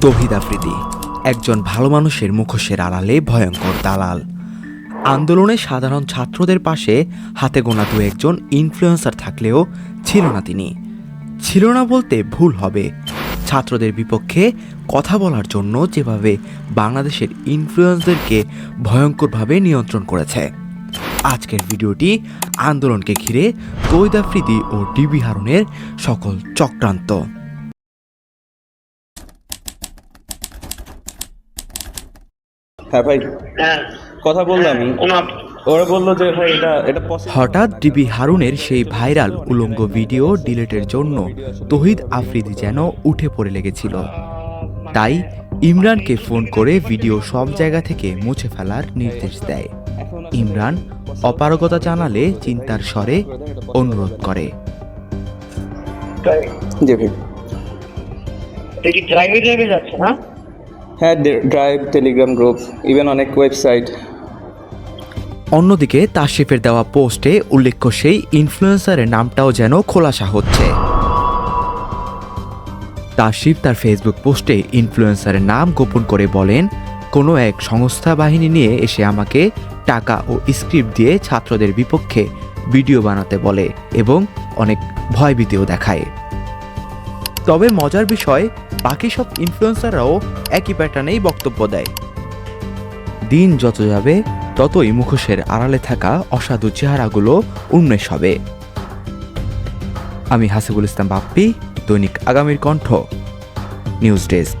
তৌহিদ আফ্রিদি একজন ভালো মানুষের মুখোশের আড়ালে ভয়ঙ্কর দালাল। আন্দোলনে সাধারণ ছাত্রদের পাশে হাতে গোনা দু একজন ইনফ্লুয়েন্সার থাকলেও ছিল না তিনি। ছিল না বলতে ভুল হবে, ছাত্রদের বিপক্ষে কথা বলার জন্য যেভাবে বাংলাদেশের ইনফ্লুয়েন্সদেরকে ভয়ঙ্করভাবে নিয়ন্ত্রণ করেছে। আজকের ভিডিওটি আন্দোলনকে ঘিরে তৌহিদ আফ্রিদি ও ডিবি হারুনের সকল চক্রান্ত। হ্যাঁ ভাই, কথা বললাম, ওরা বললো যে ভাই এটা হঠাৎ ডিবি হারুনের সেই ভাইরাল উলঙ্গ ভিডিও ডিলিটের জন্য তৌহিদ আফ্রিদি যেন উঠে পড়ে লেগেছিল। তাই ইমরানকে ফোন করে ভিডিও সব জায়গা থেকে মুছে ফেলার নির্দেশ দেয়। ইমরান অপারগতা জানালে চিন্তার স্বরে অনুরোধ করে। জি ভাই, ড্রাইভে যাচ্ছে না? হ্যাঁ, ড্রাইভ, টেলিগ্রাম গ্রুপ, ইভেন অনেক ওয়েবসাইট। অন্যদিকে তাশরিফের দেওয়া পোস্টে উল্লেখ্য সেই ইনফ্লুয়েন্সারের নামটাও যেন খোলাসা হচ্ছে। তাশরিফ তার ফেসবুক পোস্টে ইনফ্লুয়েন্সারের নাম গোপন করে বলেন, কোনো এক সংস্থা বাহিনী নিয়ে এসে আমাকে টাকা ও স্ক্রিপ্ট দিয়ে ছাত্রদের বিপক্ষে ভিডিও বানাতে বলে এবং অনেক ভয়ভীতিও দেখায়। তবে মজার বিষয়, বাকি সব ইনফ্লুয়েন্সাররাও একই প্যাটার্নেই বক্তব্য দেয়। দিন যত যাবে ততই মুখোশের আড়ালে থাকা অসাধু চেহারাগুলো উন্মেষ হবে। আমি হাসিবুল ইসলাম বাপ্পি, দৈনিক আগামীর কণ্ঠ, নিউজ ডেস্ক।